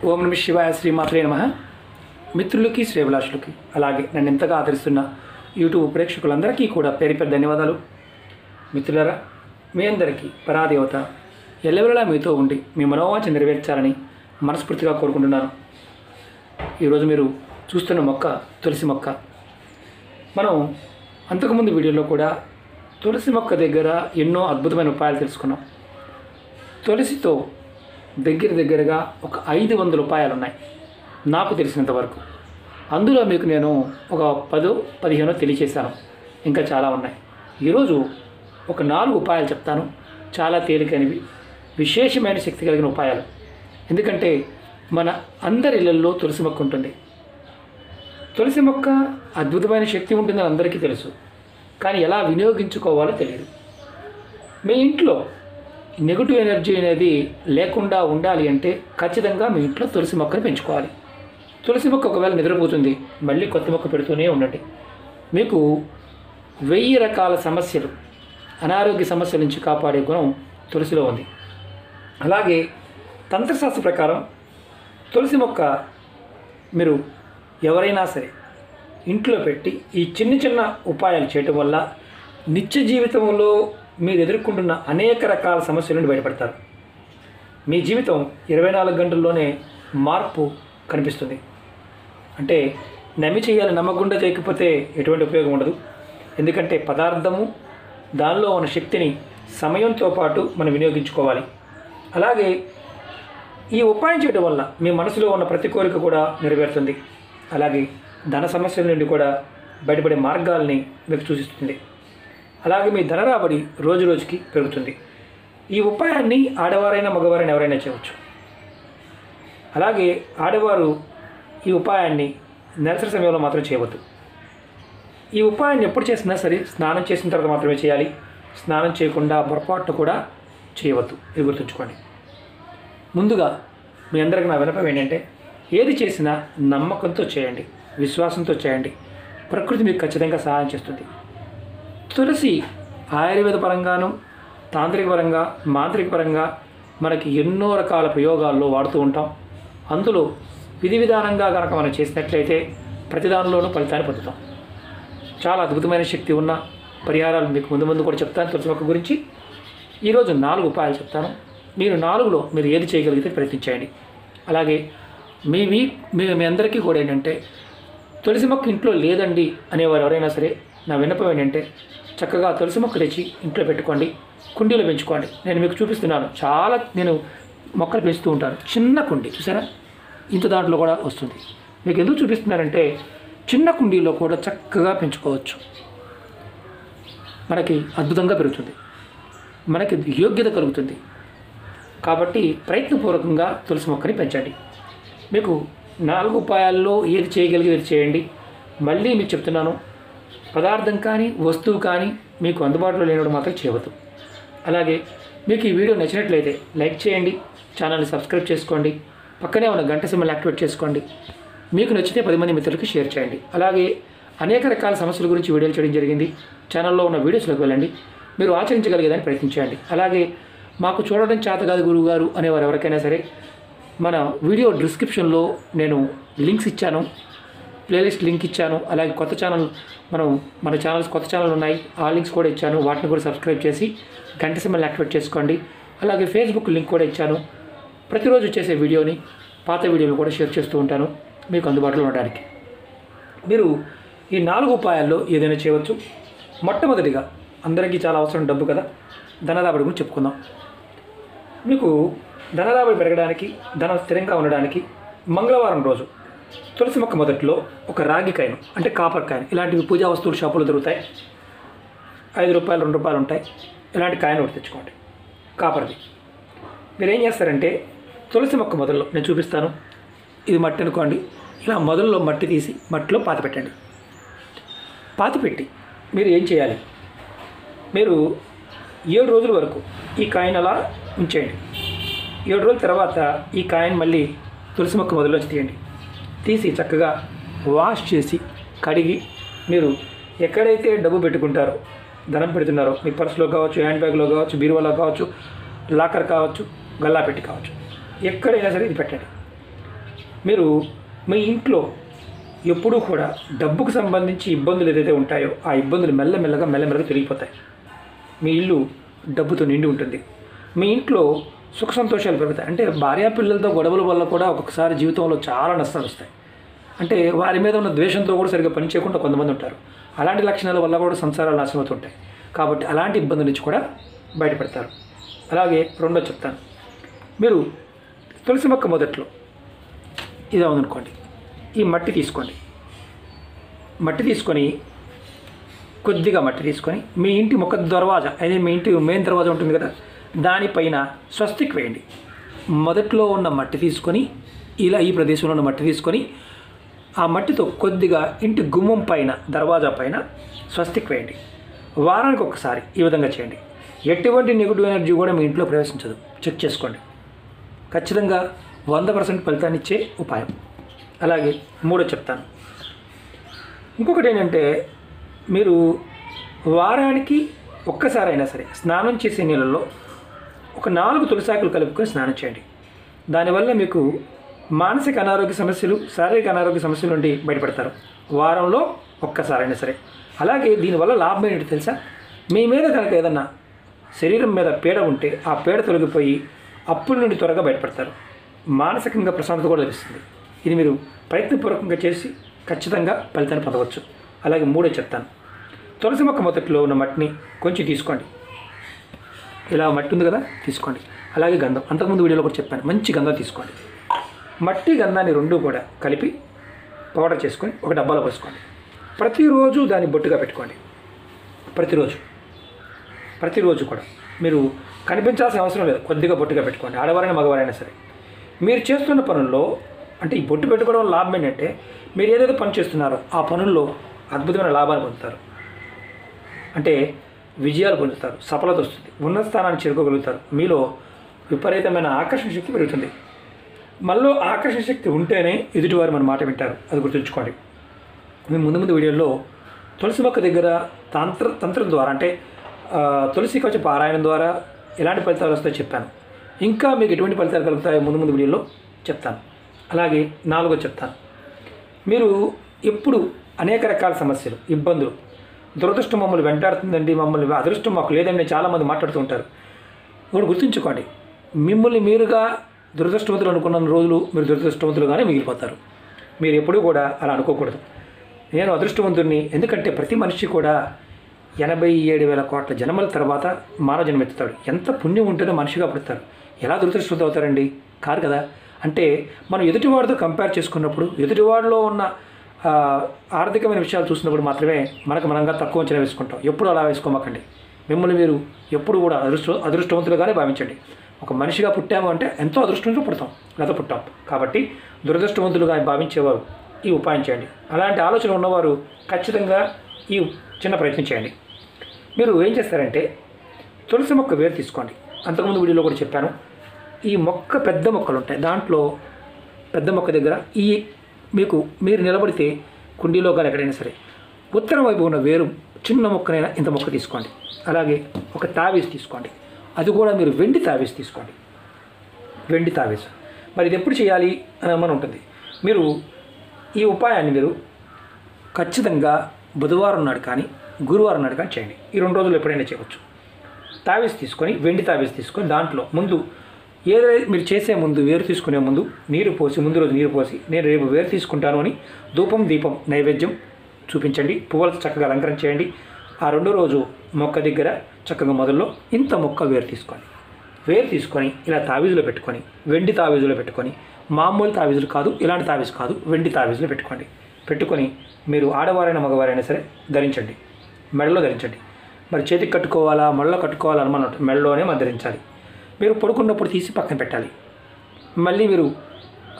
ఓం నమ శివాయ శ్రీమాత్రే నమః. మిత్రులకి శ్రేభిలాషులకి అలాగే నన్ను ఎంతగా ఆదరిస్తున్న యూట్యూబ్ ప్రేక్షకులందరికీ కూడా పేరు పేరు ధన్యవాదాలు. మిత్రులారా, మీ అందరికీ పరాదేవత ఎల్లవేళలా మీతో ఉండి మీ మనోవాంఛ నెరవేర్చాలని మనస్ఫూర్తిగా కోరుకుంటున్నాను. ఈరోజు మీరు చూస్తున్న మొక్క తులసి మొక్క. మనం అంతకుముందు వీడియోలో కూడా తులసి మొక్క దగ్గర ఎన్నో అద్భుతమైన ఉపాయాలు తెలుసుకున్నాం. తులసితో దగ్గరగా ఒక 500 ఉపాయాలు ఉన్నాయి నాకు తెలిసినంత వరకు. అందులో మీకు నేను ఒక 10-15 తెలియచేశాను. ఇంకా చాలా ఉన్నాయి. ఈరోజు ఒక 4 ఉపాయాలు చెప్తాను. చాలా తేలికైనవి, విశేషమైన శక్తి కలిగిన ఉపాయాలు. ఎందుకంటే మన అందరి ఇళ్లలో తులసి మొక్క ఉంటుంది. తులసి మొక్క అద్భుతమైన శక్తి ఉంటుందని అందరికీ తెలుసు, కానీ ఎలా వినియోగించుకోవాలో తెలియదు. మీ ఇంట్లో నెగిటివ్ ఎనర్జీ అనేది లేకుండా ఉండాలి అంటే ఖచ్చితంగా మీ ఇంట్లో తులసి మొక్కను పెంచుకోవాలి. తులసి మొక్క ఒకవేళ నిద్రపోతుంది, మళ్ళీ కొత్త మొక్క పెడుతూనే ఉండండి. మీకు 1000 రకాల సమస్యలు, అనారోగ్య సమస్యల నుంచి కాపాడే గుణం తులసిలో ఉంది. అలాగే తంత్రశాస్త్ర ప్రకారం తులసి మొక్క మీరు ఎవరైనా సరే ఇంట్లో పెట్టి ఈ చిన్న ఉపాయాలు చేయటం వల్ల నిత్య జీవితంలో మీరు ఎదుర్కొంటున్న అనేక రకాల సమస్యల నుండి బయటపడతారు. మీ జీవితం 24 గంటల్లోనే మార్పు కనిపిస్తుంది. అంటే నమ్మి చేయాలి, నమ్మకుండా చేయకపోతే ఎటువంటి ఉపయోగం ఉండదు. ఎందుకంటే పదార్థము, దానిలో ఉన్న శక్తిని సమయంతో పాటు మనం వినియోగించుకోవాలి. అలాగే ఈ ఉపాయం చేయడం వల్ల మీ మనసులో ఉన్న ప్రతి కోరిక కూడా నెరవేరుతుంది. అలాగే ధన సమస్యల నుండి కూడా బయటపడే మార్గాల్ని మీకు సూచిస్తుంది. అలాగే మీ ధన రాబడి రోజు రోజుకి పెరుగుతుంది. ఈ ఉపాయాన్ని ఆడవారైనా మగవారైనా ఎవరైనా చేయవచ్చు. అలాగే ఆడవారు ఈ ఉపాయాన్ని నెలసరి సమయంలో మాత్రం చేయవద్దు. ఈ ఉపాయాన్ని ఎప్పుడు చేసినా సరే స్నానం చేసిన తర్వాత మాత్రమే చేయాలి. స్నానం చేయకుండా పొరపాటు కూడా చేయవద్దు. ఇది గుర్తుంచుకోండి. ముందుగా మీ అందరికీ నా విన్నపం ఏంటంటే, ఏది చేసినా నమ్మకంతో చేయండి, విశ్వాసంతో చేయండి. ప్రకృతి మీకు ఖచ్చితంగా సహాయం చేస్తుంది. తులసి ఆయుర్వేద పరంగాను, తాంత్రిక పరంగా, మాంత్రిక పరంగా మనకి ఎన్నో రకాల ప్రయోగాల్లో వాడుతూ ఉంటాం. అందులో విధి విధానంగా కనుక మనం చేసినట్లయితే ప్రతి దానిలోనూ ఫలితాన్ని పొందుతాం. చాలా అద్భుతమైన శక్తి ఉన్న పరిహారాలు మీకు ముందు కూడా చెప్తాను తులసి మొక్క గురించి. ఈరోజు 4 ఉపాయాలు చెప్తాను. మీరు 4లో మీరు ఏది చేయగలిగితే ప్రయత్నించండి. అలాగే మీ అందరికీ కూడా ఏంటంటే, తులసి మొక్క ఇంట్లో లేదండి అనేవారు ఎవరైనా సరే నా విన్నపం ఏంటంటే, చక్కగా తులసి మొక్క తెచ్చి ఇంట్లో పెట్టుకోండి, కుండీలో పెంచుకోండి. నేను మీకు చూపిస్తున్నాను. నేను మొక్కలు పెంచుతూ ఉంటాను. చిన్న కుండీ చూసారా, ఇంత దాంట్లో కూడా వస్తుంది. మీకు ఎందుకు చూపిస్తున్నానంటే, చిన్న కుండీలో కూడా చక్కగా పెంచుకోవచ్చు. మనకి అద్భుతంగా పెరుగుతుంది, మనకి యోగ్యత కలుగుతుంది. కాబట్టి ప్రయత్నపూర్వకంగా తులసి మొక్కని పెంచండి. మీకు 4 ఉపాయాల్లో ఏది చేయగలిగేది చేయండి. మళ్ళీ మీకు చెప్తున్నాను, పదార్థం కానీ వస్తువు కానీ మీకు అందుబాటులో లేనప్పుడు మాత్రం చేయవద్దు. అలాగే మీకు ఈ వీడియో నచ్చినట్లయితే లైక్ చేయండి, ఛానల్ని సబ్స్క్రైబ్ చేసుకోండి, పక్కనే ఉన్న గంట సింబల్ యాక్టివేట్ చేసుకోండి. మీకు నచ్చితే 10 మంది మిత్రులకు షేర్ చేయండి. అలాగే అనేక రకాల సమస్యల గురించి వీడియోలు చేయడం జరిగింది. ఛానల్లో ఉన్న వీడియోస్లోకి వెళ్ళండి, మీరు ఆచరించగలిగేదాన్ని ప్రయత్నించండి. అలాగే మాకు చూడడం చేత కాదు గురువుగారు అనేవారు ఎవరికైనా సరే, మన వీడియో డిస్క్రిప్షన్లో నేను లింక్స్ ఇచ్చాను, ప్లేలిస్ట్ లింక్ ఇచ్చాను. అలాగే కొత్త ఛానల్ మన ఛానల్స్ కొత్త ఛానల్ ఉన్నాయి, ఆ లింక్స్ కూడా ఇచ్చాను. వాటిని కూడా సబ్స్క్రైబ్ చేసి గంట సింబల్ యాక్టివేట్ చేసుకోండి. అలాగే ఫేస్బుక్ లింక్ కూడా ఇచ్చాను. ప్రతిరోజు చేసే వీడియోని, పాత వీడియోలు కూడా షేర్ చేస్తూ ఉంటాను మీకు అందుబాటులో ఉండడానికి. మీరు ఈ 4 ఉపాయాల్లో ఏదైనా చేయవచ్చు. మొట్టమొదటిగా అందరికీ చాలా అవసరం డబ్బు కదా, ధనరాబడి గురించి చెప్పుకుందాం. మీకు ధనరాబడి పెరగడానికి, ధనం స్థిరంగా ఉండడానికి మంగళవారం రోజు తులసి మొక్క మొదట్లో ఒక రాగి కాయను, అంటే కాపర్ కాయను, ఇలాంటివి పూజా వస్తువులు షాపులో దొరుకుతాయి. 5 రూపాయలు 2 రూపాయలు ఉంటాయి. ఇలాంటి కాయను ఒకటి తెచ్చుకోండి, కాపర్ది. మీరు ఏం చేస్తారంటే, తులసి మొక్క మొదల్లో నేను చూపిస్తాను. ఇది మట్టి అనుకోండి. ఇలా మొదల్లో మట్టి తీసి మట్టిలో పాతి పెట్టండి. పాతి పెట్టి మీరు ఏం చేయాలి, మీరు 7 రోజుల వరకు ఈ కాయను అలా ఉంచేయండి. 7 రోజుల తర్వాత ఈ కాయను మళ్ళీ తులసి మొక్క మొదల్లోంచి తీయండి. తీసి చక్కగా వాష్ చేసి కడిగి, మీరు ఎక్కడైతే డబ్బు పెట్టుకుంటారో, ధనం పెడుతున్నారో, మీ పర్సులో కావచ్చు, హ్యాండ్ బ్యాగ్లో కావచ్చు, బీరువాలో కావచ్చు, లాకర్ కావచ్చు, గల్లా పెట్టి కావచ్చు, ఎక్కడైనా సరే ఇది పెట్టండి. మీరు మీ ఇంట్లో ఎప్పుడూ కూడా డబ్బుకు సంబంధించి ఇబ్బందులు ఏదైతే ఉంటాయో ఆ ఇబ్బందులు మెల్లమెల్లగా తొలగిపోతాయి. మీ ఇల్లు డబ్బుతో నిండి ఉంటుంది. మీ ఇంట్లో సుఖ సంతోషాలు పెరుగుతాయి. అంటే భార్యాపిల్లలతో గొడవల వల్ల కూడా ఒక్కొక్కసారి జీవితంలో చాలా నష్టాలు వస్తాయి. అంటే వారి మీద ఉన్న ద్వేషంతో కూడా సరిగ్గా పనిచేయకుండా కొంతమంది ఉంటారు. అలాంటి లక్షణాల వల్ల కూడా సంసారాలు నాశనం అవుతుంటాయి. కాబట్టి అలాంటి ఇబ్బందుల నుంచి కూడా బయటపడతారు. అలాగే రెండో చెప్తాను. మీరు తులసి మొక్క మొదట్లో ఇది అవుననుకోండి, ఈ మట్టి తీసుకోండి. మట్టి తీసుకొని కొద్దిగా మట్టి తీసుకొని మీ ఇంటి ముఖ దర్వాజా అదే మీ ఇంటి మెయిన్ దర్వాజా ఉంటుంది కదా, దానిపైన స్వస్తిక్ వేయండి. మొదట్లో ఉన్న మట్టి తీసుకొని ఇలా ఈ ప్రదేశంలో ఉన్న మట్టి తీసుకొని ఆ మట్టితో కొద్దిగా ఇంటి గుమ్మం పైన దర్వాజా పైన స్వస్తిక్ వేయండి. వారానికి ఒకసారి ఈ విధంగా చేయండి. ఎటువంటి నెగిటివ్ ఎనర్జీ కూడా మీ ఇంట్లో ప్రవేశించదు. చెక్ చేసుకోండి. ఖచ్చితంగా 100% ఫలితాన్ని ఇచ్చే ఉపాయం. అలాగే మూడో చెప్తాను. ఇంకొకటి ఏంటంటే మీరు వారానికి ఒక్కసారైనా సరే స్నానం చేసే నీళ్ళల్లో ఒక 4 తులసాకులు కలుపుకొని స్నానం చేయండి. దానివల్ల మీకు మానసిక అనారోగ్య సమస్యలు, శారీరక అనారోగ్య సమస్యల నుండి బయటపడతారు. వారంలో ఒక్కసారైనా సరే. అలాగే దీనివల్ల లాభం ఏంటంటే తెలుసా, మీ మీద కనుక ఏదన్నా శరీరం మీద పీడ ఉంటే ఆ పీడ తొలగిపోయి అప్పుల నుండి త్వరగా బయటపడతారు. మానసికంగా ప్రశాంతత కూడా లభిస్తుంది. ఇది మీరు ప్రయత్నపూర్వకంగా చేసి ఖచ్చితంగా ఫలితాన్ని పొందవచ్చు. అలాగే మూడో చెప్తాను. తులసి మొక్క మొదట్లో ఉన్న మట్టిని కొంచెం తీసుకోండి. ఇలా మట్టి ఉంది కదా, తీసుకోండి. అలాగే గంధం, అంతకుముందు వీడియోలో కూడా చెప్పాను, మంచి గంధం తీసుకోండి. మట్టి గంధాన్ని రెండూ కూడా కలిపి పౌడర్ చేసుకొని ఒక డబ్బాలో పోసుకోండి. ప్రతిరోజు దాన్ని బొట్టుగా పెట్టుకోండి. ప్రతిరోజు కూడా మీరు కనిపించాల్సిన అవసరం లేదు, కొద్దిగా బొట్టుగా పెట్టుకోండి. ఆడవారైనా మగవారైనా సరే. మీరు చేస్తున్న పనుల్లో అంటే ఈ బొట్టు పెట్టుకోవడం వల్ల లాభం ఏంటంటే మీరు ఏదైతే పని చేస్తున్నారో ఆ పనుల్లో అద్భుతమైన లాభాలు పొందుతారు. అంటే విజయాలు పొందుతారు, సఫలత వస్తుంది, ఉన్నత స్థానాన్ని చేరుకోగలుగుతారు. మీలో విపరీతమైన ఆకర్షణ శక్తి పెరుగుతుంది. మనలో ఆకర్షణ శక్తి ఉంటేనే ఎదుటివారు మన మాట వింటారు. అది గుర్తుంచుకోండి. మేము ముందు వీడియోలో తులసి మొక్క దగ్గర తంత్రం ద్వారా అంటే తులసి కవచ పారాయణం ద్వారా ఎలాంటి ఫలితాలు వస్తాయో చెప్పాను. ఇంకా మీకు ఎటువంటి ఫలితాలు కలుగుతాయో ముందు వీడియోలో చెప్తాను. అలాగే నాలుగో చెప్తాను. మీరు ఎప్పుడు అనేక రకాల సమస్యలు, ఇబ్బందులు, దురదృష్టం మమ్మల్ని వెంటాడుతుందండి, మమ్మల్ని అదృష్టం మాకు లేదండి చాలామంది మాట్లాడుతూ ఉంటారు. ఇప్పుడు గుర్తుంచుకోండి, మిమ్మల్ని మీరుగా దురదృష్టవంతులు అనుకున్న రోజులు మీరు దురదృష్టవంతులుగానే మిగిలిపోతారు. మీరు ఎప్పుడూ కూడా అలా అనుకోకూడదు. నేను అదృష్టవంతుడిని, ఎందుకంటే ప్రతి మనిషి కూడా 87,000 కోట్ల జన్మల తర్వాత మానవ జన్మెత్తుతాడు. ఎంత పుణ్యం ఉంటేనే మనిషిగా పుడతారు. ఎలా దురదృష్టవంతులు అవుతారండి? కారు కదా. అంటే మనం ఎదుటివాడితో కంపేర్ చేసుకున్నప్పుడు, ఎదుటివాడిలో ఉన్న ఆర్థికమైన విషయాలు చూసినప్పుడు మాత్రమే మనంగా తక్కువ అంచనా వేసుకుంటాం. ఎప్పుడు అలా వేసుకోమాకండి. మిమ్మల్ని మీరు ఎప్పుడు కూడా అదృష్టవంతులుగానే భావించండి. ఒక మనిషిగా పుట్టాము అంటే ఎంతో అదృష్టంతో పుడతాం, లేదా పుట్టాం. కాబట్టి దురదృష్టవంతులుగా భావించేవారు ఈ ఉపాయం చేయండి. అలాంటి ఆలోచన ఉన్నవారు ఖచ్చితంగా ఈ చిన్న ప్రయత్నం చేయండి. మీరు ఏం చేస్తారంటే తులసి మొక్క వేరు తీసుకోండి. అంతకుముందు వీడియోలో కూడా చెప్పాను. ఈ మొక్క పెద్ద మొక్కలు ఉంటాయి, దాంట్లో పెద్ద మొక్క దగ్గర మీరు నిలబడితే కుండీలో కానీ ఎక్కడైనా సరే ఉత్తరం వైపు ఉన్న వేరు చిన్న మొక్కనైనా ఇంత మొక్క తీసుకోండి. అలాగే ఒక తావీజ్ తీసుకోండి. అది కూడా మీరు వెండి తావీజ్ తీసుకోండి. వెండి తావీజ్. మరి ఇది ఎప్పుడు చేయాలి అని మన ఉంటుంది. మీరు ఈ ఉపాయాన్ని మీరు ఖచ్చితంగా బుధవారం నాడు కానీ గురువారం నాడు కానీ చేయండి. ఈ 2 రోజులు ఎప్పుడైనా చేయవచ్చు. తావీజ్ తీసుకొని, వెండి తావీజ్ తీసుకొని దాంట్లో ముందు ఏదైతే మీరు చేసే ముందు వేరు తీసుకునే ముందు నీరు పోసి, ముందు రోజు నీరు పోసి నేను రేపు వేరు తీసుకుంటాను అని ధూపం దీపం నైవేద్యం చూపించండి. పువ్వులతో చక్కగా అలంకరణ చేయండి. ఆ 2వ రోజు మొక్క దగ్గర చక్కగా మొదల్లో ఇంత మొక్క వేరు తీసుకోండి. వేరు తీసుకొని ఇలా తావీజులో పెట్టుకొని, వెండి తావీజులో పెట్టుకొని, మామూలు తావీజులు కాదు, ఇలాంటి తావీజు కాదు, వెండి తావీజులో పెట్టుకొని మీరు ఆడవారైనా మగవారైనా సరే ధరించండి. మెడలో ధరించండి. మరి చేతికి కట్టుకోవాలా, మెడలో కట్టుకోవాలా అనుమానం, మెడలోనే మనం ధరించాలి. మీరు పడుకున్నప్పుడు తీసి పక్కన పెట్టాలి. మళ్ళీ మీరు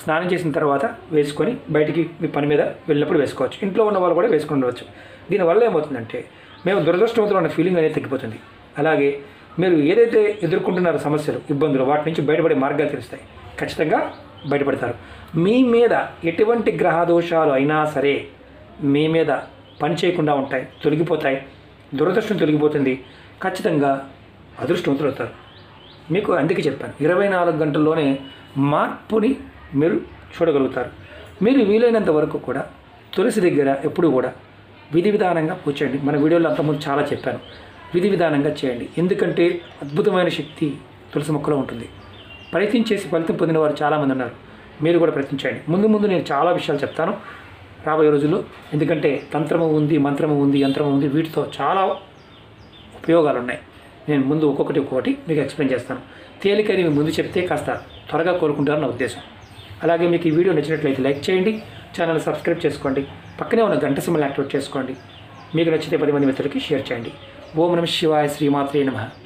స్నానం చేసిన తర్వాత వేసుకొని బయటికి మీ పని మీద వెళ్ళినప్పుడు వేసుకోవచ్చు. ఇంట్లో ఉన్న వాళ్ళు కూడా వేసుకుని ఉండవచ్చు. దీనివల్ల ఏమవుతుందంటే మేము దురదృష్టవంతులు అనే ఫీలింగ్ అనేది తగ్గిపోతుంది. అలాగే మీరు ఏదైతే ఎదుర్కొంటున్నారో సమస్యలు, ఇబ్బందులు, వాటి నుంచి బయటపడే మార్గాలు తెలుస్తాయి. ఖచ్చితంగా బయటపడతారు. మీ మీద ఎటువంటి గ్రహ దోషాలు అయినా సరే మీ మీద పని చేయకుండా ఉంటాయి, తొలగిపోతాయి. దురదృష్టం తొలగిపోతుంది. ఖచ్చితంగా అదృష్టవంతులు అవుతారు. మీకు అందుకే చెప్పాను, 24 గంటల్లోనే మార్పుని మీరు చూడగలుగుతారు. మీరు వీలైనంత వరకు కూడా తులసి దగ్గర ఎప్పుడు కూడా విధి విధానంగా పూజ చేయండి. మన వీడియోలో అంతకుముందు చాలా చెప్పాను. విధి విధానంగా చేయండి. ఎందుకంటే అద్భుతమైన శక్తి తులసి మొక్కలో ఉంటుంది. ప్రయత్నం చేసి ఫలితం పొందిన వారు చాలామంది ఉన్నారు. మీరు కూడా ప్రయత్నించండి. ముందు నేను చాలా విషయాలు చెప్తాను రాబోయే రోజుల్లో. ఎందుకంటే తంత్రము ఉంది, మంత్రము ఉంది, యంత్రము ఉంది. వీటితో చాలా ఉపయోగాలు ఉన్నాయి. నేను ముందు ఒక్కొక్కటి మీకు ఎక్స్ప్లెయిన్ చేస్తాను. తేలికని మీ ముందు చెప్తే కాస్త త్వరగా కోరుకుంటారని నా ఉద్దేశం. అలాగే మీకు ఈ వీడియో నచ్చినట్లయితే లైక్ చేయండి, ఛానల్ సబ్స్క్రైబ్ చేసుకోండి, పక్కనే ఉన్న గంట సింబల్ యాక్టివేట్ చేసుకోండి. మీకు నచ్చితే 10 మంది మిత్రులకి షేర్ చేయండి. ఓం నమః శివాయ, శ్రీమాత్రే నమః.